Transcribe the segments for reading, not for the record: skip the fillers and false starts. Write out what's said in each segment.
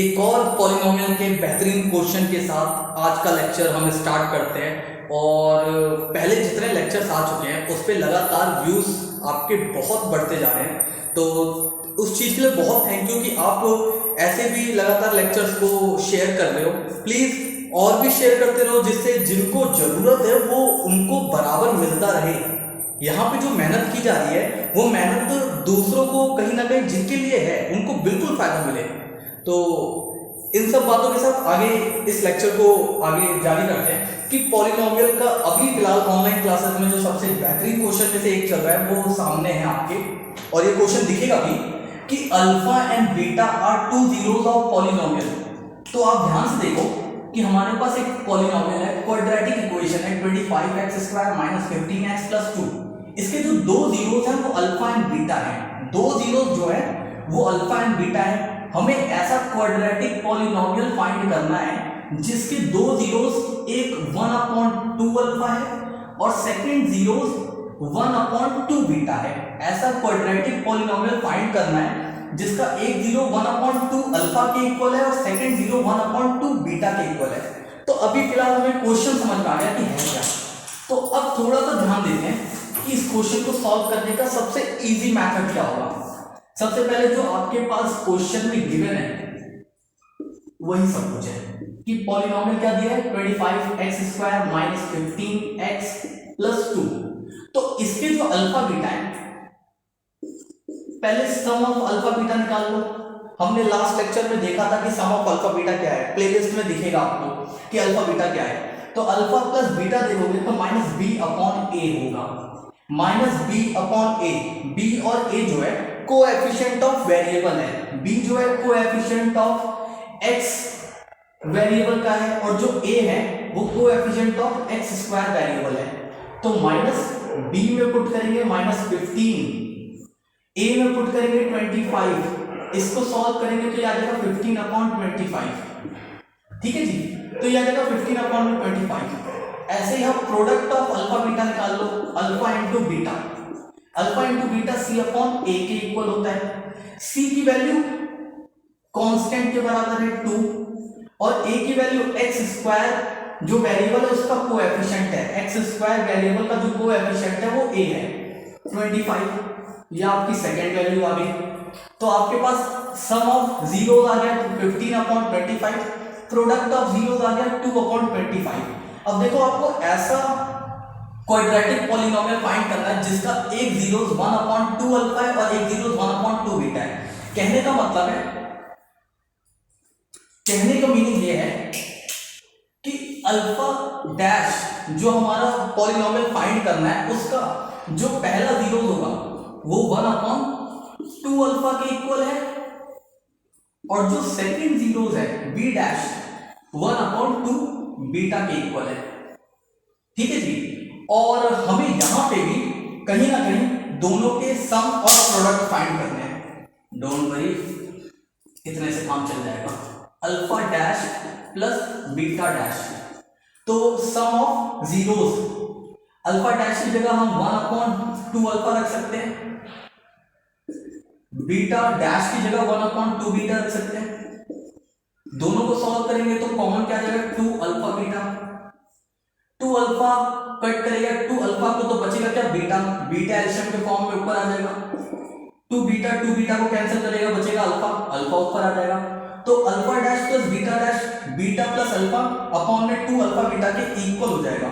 एक और पॉलिनोमियल के बेहतरीन क्वेश्चन के साथ आज का लेक्चर हम स्टार्ट करते हैं। और पहले जितने लेक्चर्स आ चुके हैं उस पर लगातार व्यूज़ आपके बहुत बढ़ते जा रहे हैं, तो उस चीज़ के लिए बहुत थैंक यू कि आप ऐसे भी लगातार लेक्चर्स को शेयर कर रहे हो। प्लीज़ और भी शेयर करते रहो, जिससे जिनको ज़रूरत है वो उनको बराबर मिलता रहे। यहाँ पे जो मेहनत की जा रही है वो मेहनत दूसरों को कहीं ना कहीं जिनके लिए है उनको बिल्कुल फ़ायदा मिले। तो इन सब बातों के साथ आगे इस लेक्चर को आगे जारी करते हैं कि पॉलिनोमियल का अभी फिलहाल ऑनलाइन क्लासेस में जो सबसे बेहतरीन क्वेश्चन में से एक चल रहा है वो सामने है आपके, और ये क्वेश्चन दिखेगा भी कि alpha and beta are two zeros of polynomial. तो आप ध्यान से देखो कि हमारे पास एक पॉलिनोमियल है, क्वाड्रेटिक इक्वेशन है 25x² - 15x + 2। इसके जो दो जीरोस हैं वो अल्फा एंड बीटा है। दो जीरोस जो है वो अल्फा एंड बीटा है। हमें ऐसा क्वाड्रेटिक पॉलिनोमियल फाइंड करना है जिसके दो जीरोस, एक 1/2 अल्फा है और सेकंड जीरोस 1/2 बीटा है। ऐसा क्वाड्रेटिक पॉलिनोमियल फाइंड करना है जिसका एक जीरो 1/2 अल्फा के इक्वल है और सेकंड जीरो 1/2 बीटा के इक्वल है। तो अभी फिलहाल हमें क्वेश्चन समझ में आ गया कि है क्या। तो अब थोड़ा सा ध्यान देते हैं कि इस क्वेश्चन को सॉल्व करने का सबसे इजी मेथड क्या होगा। सबसे पहले जो आपके पास क्वेश्चन में गिवन है वही सब कुछ है कि पॉलिनोमियल क्या दिया है 25x² - 15x + 2। तो इसके जो अल्फा बीटा है, पहले सम ऑफ अल्फा बीटा निकाल लो। हमने लास्ट लेक्चर में देखा था कि सम ऑफ अल्फा बीटा क्या है, प्लेलिस्ट में दिखेगा आपको कि अल्फा बीटा क्या है। तो अल्फा प्लस बीटा देखोगे तो -b/a होगा, -b/a। b और a जो है कोएफिशिएंट ऑफ वेरिएबल है, b जो है कोएफिशिएंट ऑफ x वेरिएबल का है और जो a है वो कोएफिशिएंट ऑफ x² वेरिएबल है। तो -b में पुट करेंगे -15, a में पुट करेंगे 25, इसको सॉल्व करेंगे तो ये आ जाएगा 15/25। ठीक है जी, तो ये आ जाएगा 15/25। ऐसे ही हम प्रोडक्ट ऑफ अल्फा बीटा निकाल लो, alpha into beta. Alpha into beta c/a के इक्वल होता है। c की वैल्यू कांस्टेंट के बराबर है 2 और a की वैल्यू x² जो वेरिएबल है उसका कोएफिशिएंट है, x² वेरिएबल का जो कोएफिशिएंट है वो a है 25। ये आपकी सेकंड वैल्यू आ गई। तो आपके पास सम ऑफ जीरोस आ गया 15/25, प्रोडक्ट ऑफ जीरोस आ गया 2/25। अब देखो आपको ऐसा क्वाड्रेटिक पॉलिनोमियल फाइंड करना है जिसका एक जीरोस 1/2 अल्फा है और एक जीरोस 1/2 बीटा है। कहने का मतलब है, कहने का मीनिंग ये है कि अल्फा डैश जो हमारा पॉलिनोमियल फाइंड करना है उसका जो पहला जीरोस होगा वो 1/2 अल्फा के इक्वल है और जो सेकंड जीरोस है b डैश 1/2 बीटा के इक्वल है। ठीक है जी, और हमें यहां पे भी कहीं ना कहीं दोनों के सम और प्रोडक्ट फाइंड करने हैं। डोंट वरी, इतने से काम चल जाएगा। Alpha dash plus beta dash, तो sum of zeros, alpha dash की जगह हम 1/2 अल्फा रख सकते हैं, बीटा डैश की जगह 1/2 बीटा रख सकते हैं। दोनों को सॉल्व करेंगे तो कॉमन क्या आ जाएगा 2 अल्फा बीटा। 2 अल्फा कट करेगा 2 अल्फा को तो बचेगा क्या बीटा, बीटा एल्शियम के फॉर्म में ऊपर आ जाएगा। 2 बीटा को कैंसिल करेगा, बचेगा अल्फा, अल्फा ऊपर आ जाएगा। तो alpha dash plus beta dash, beta plus alpha upon में 2 अल्फा बीटा के इक्वल हो जाएगा।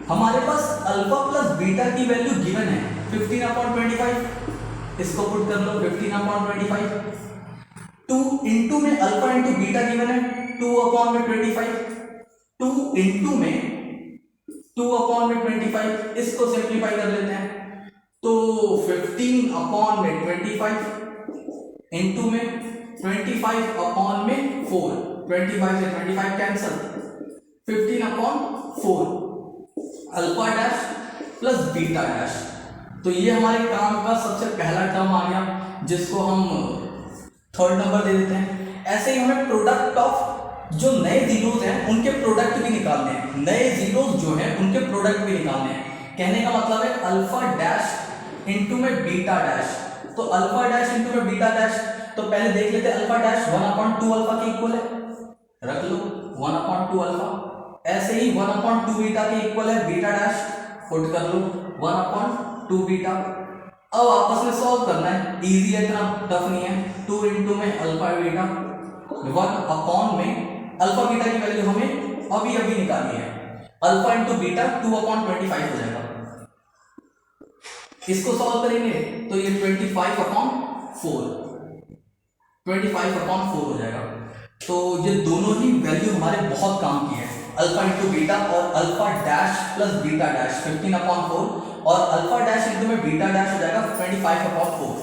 हमारे पास अल्फा प्लस बीटा की वैल्यू गिवन है 15/25, इसको पुट कर लो 15/25। 2 इंटू में अल्फा इंटू बीटा गिवन है 2/25, 2 इंटू में 2/25, इसको सिंप्लीफाई कर लेते हैं तो 15/25 इंटू में 25/4, 25 से 25 cancel, 15/4 alpha dash plus beta dash. तो ये हमारे काम का सबसे पहला टर्म आ गया जिसको हम थर्ड नंबर दे देते हैं। ऐसे ही हमें प्रोडक्ट ऑफ जो नए जीरोस हैं उनके प्रोडक्ट भी निकालने हैं, नए जीरोस जो हैं उनके प्रोडक्ट भी निकालने हैं। कहने का मतलब है अल्फा डैश इंटू में बीटा डैश, तो अल्फा डैश इंटू में बीटा डैश तो पहले देख लेते हैं अल्फा डैश 1/2 अल्फा के इक्वल है, रख लो 1/2 अल्फा। ऐसे ही 1/2 बीटा के इक्वल है बीटा डैश, पुट कर लो 1/2 बीटा। अब आपस में सॉल्व करना है, इजी है, इतना टफ नहीं है। 2 इंटू में अल्फा बीटा 1 में अल्फा बीटा की वैल्यू हमें अभी अभी निकालनी है, अल्फा इंटू बीटा 2/25 हो जाएगा। इसको सॉल्व करेंगे तो ये 25/4 हो जाएगा। तो ये दोनों ही वैल्यू हमारे बहुत काम की है, अल्फा इंटू बीटा और alpha dash plus beta dash 15/4 और अल्फा डैश इंटू में बीटा डैश हो जाएगा 25/4।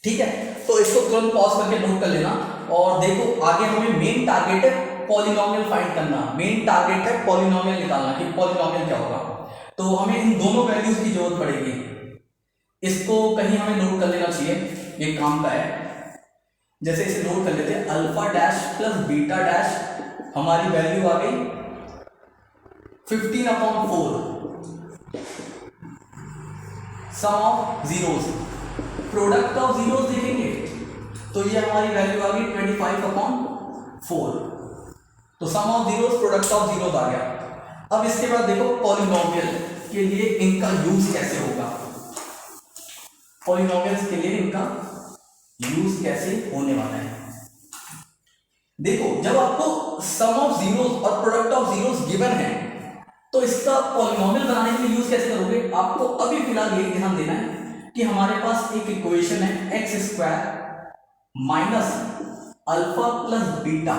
ठीक है, तो इसको तुरंत पॉज करके नोट कर लेना। और देखो आगे हमें मेन टारगेट है पॉलिनोमियल फाइंड करना, मेन टारगेट है पॉलिनोमियल निकालना कि पॉलिनोमियल क्या होगा। तो हमें इन दोनों वैल्यूज की जरूरत पड़ेगी, इसको कहीं हमें नोट कर लेना चाहिए, ये काम का है। जैसे इसे नोट कर लेते हैं, alpha dash plus beta dash हमारी वैल्यू आ गई 15/4, sum of zeros, product of zeros देखेंगे तो ये हमारी वैल्यू आ गई 25/4। तो sum of zeros product of zeros आ गया। अब इसके बाद देखो पॉलिनोमियल के लिए इनका यूज कैसे होगा, पॉलिनोमियल्स के लिए इनका यूज कैसे होने वाला है। देखो जब आपको सम ऑफ जीरोस और प्रोडक्ट ऑफ जीरोस गिवन है तो इसका पॉलिनोमियल बनाने के लिए यूज कैसे करोगे। आपको अभी फिलहाल ये ध्यान देना है कि हमारे पास एक इक्वेशन है x² minus alpha plus beta,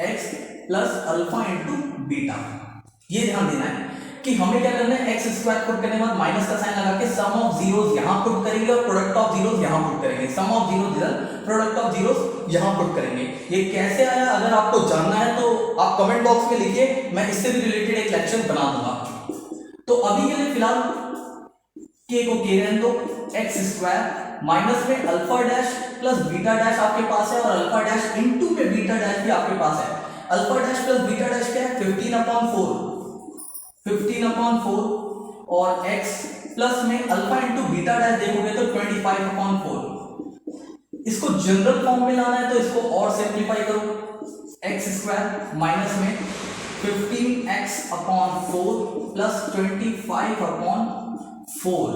x plus alpha into beta. ये ध्यान देना है कि हमें क्या करना है, x² पुट करने के बाद माइनस का साइन लगा के सम ऑफ जीरोस यहां पुट करेंगे और प्रोडक्ट ऑफ जीरोस यहां पुट करेंगे, सम ऑफ जीरोस इधर, प्रोडक्ट ऑफ जीरोस यहां पुट करेंगे। ये कैसे आया अगर आपको जानना है तो आप कमेंट बॉक्स में लिखिए, मैं इससे भी रिलेटेड एक लेक्चर बना दूंगा। तो अभी के लिए फिलहाल k को k रहने दो, x² माइनस में alpha dash plus beta dash आपके पास है और अल्फा डैश इंटू में बीटा डैश भी आपके पास है। Alpha dash plus beta dash क्या है 15/4 और x प्लस में अल्फा इंटू बीटा डैश देखोगे तो 25/4। इसको जनरल फॉर्म में लाना है तो इसको और सिंप्लीफाई करो, x² माइनस में 15x/4 प्लस 25/4,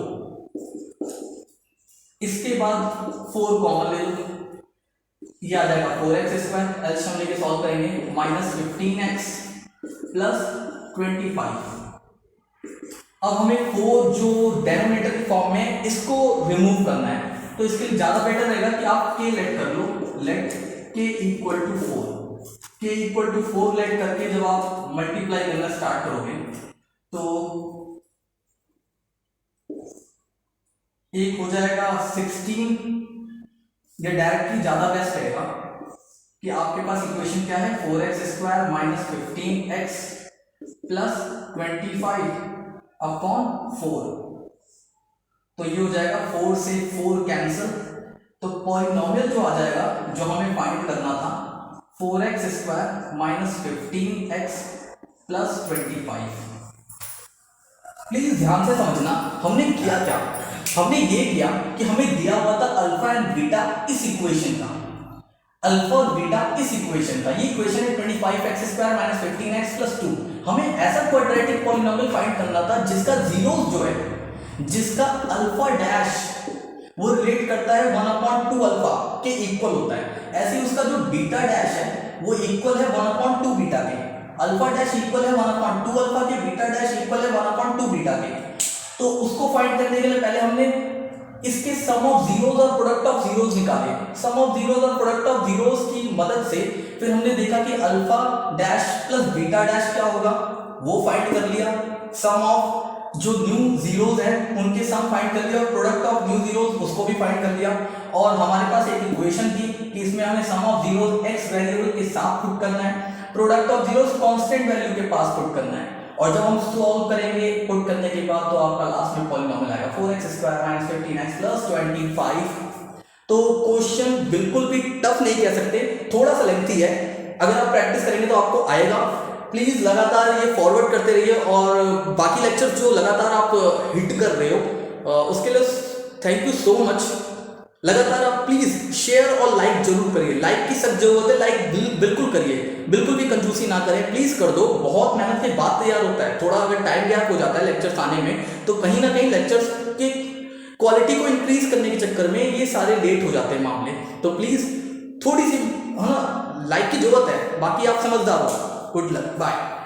इसके बाद 4 कॉमन ले लो, ये आ जाएगा 4x², एलसीएम लेके सॉल्व करेंगे, माइनस 15x प्लस 25। अब हमें 4 जो डेनोमिनेटर की फॉर्म में इसको रिमूव करना है, तो इसके लिए ज्यादा बेटर रहेगा कि आप k लेट कर लो, let k equal to 4, k equal to 4 let करके जब आप मल्टीप्लाई करना स्टार्ट करोगे तो एक हो जाएगा 16। ये डायरेक्टली ज्यादा बेस्ट रहेगा कि आपके पास इक्वेशन क्या है 4x² माइनस 15x प्लस 25/4, तो ये हो जाएगा 4 से 4 कैंसिल। तो पॉलिनोमियल जो आ जाएगा जो हमें फाइंड करना था 4x² minus 15x plus 25। Please ध्यान से समझना हमने किया क्या, हमने ये किया कि हमें दिया हुआ था अल्फा एंड बीटा इस इक्वेशन का, अल्फा और बीटा इस इक्वेशन का, ये इक्वेशन है 25x² माइनस 15x प्लस 2। हमें ऐसा क्वाड्रेटिक पॉलिनोमियल फाइंड करना था जिसका जीरोस जो है, जिसका अल्फा डैश वो रिलेट करता है 1/2 अल्फा के इक्वल होता है, ऐसे उसका जो बीटा डैश है वो इक्वल है 1/2 बीटा के, अल्फा डैश इक्वल है 1/2 अल्फा के, बीटा डैश इक्वल है 1/2 बीटा के। तो उसको फाइंड करने के लिए पहले हमने इसके सम ऑफ जीरोस और प्रोडक्ट ऑफ जीरोस निकाले, सम ऑफ जीरोस और प्रोडक्ट ऑफ जीरोस की मदद से फिर हमने देखा कि alpha dash plus beta dash क्या होगा वो फाइंड कर लिया, सम ऑफ जो न्यू जीरोस है उनके सम फाइंड कर लिया और प्रोडक्ट ऑफ न्यू जीरोस उसको भी फाइंड कर लिया। और हमारे पास एक इक्वेशन थी कि इसमें हमें सम ऑफ जीरोस x वेरिएबल के साथ पुट करना है, product of zeros constant value के पास पुट करना है, और जब हम सॉल्व करेंगे पुट करने के बाद तो आपका लास्ट में पॉलिनोमियल आएगा 4x² माइनस 15x प्लस 25। तो क्वेश्चन बिल्कुल भी टफ नहीं कह सकते, थोड़ा सा लेंथी है, अगर आप प्रैक्टिस करेंगे तो आपको आएगा। प्लीज लगातार ये फॉरवर्ड करते रहिए और बाकी लेक्चर जो लगातार आप हिट कर रहे हो उसके लिए थैंक यू सो मच। लगातार आप प्लीज शेयर और लाइक जरूर करिए, लाइक की सब जरूरत है, लाइक बिल्कुल करिए, बिल्कुल भी कंजूसी ना करें, प्लीज कर दो। बहुत मेहनत के बाद तैयार होता है, थोड़ा अगर टाइम गैप हो जाता है लेक्चर्स आने में तो कहीं ना कहीं लेक्चर्स की क्वालिटी को इंक्रीज करने के चक्कर में ये सारे लेट हो जाते हैं मामले। तो प्लीज थोड़ी सी हाँ लाइक की जरूरत है, बाकी आप समझदार हो। Good luck, bye.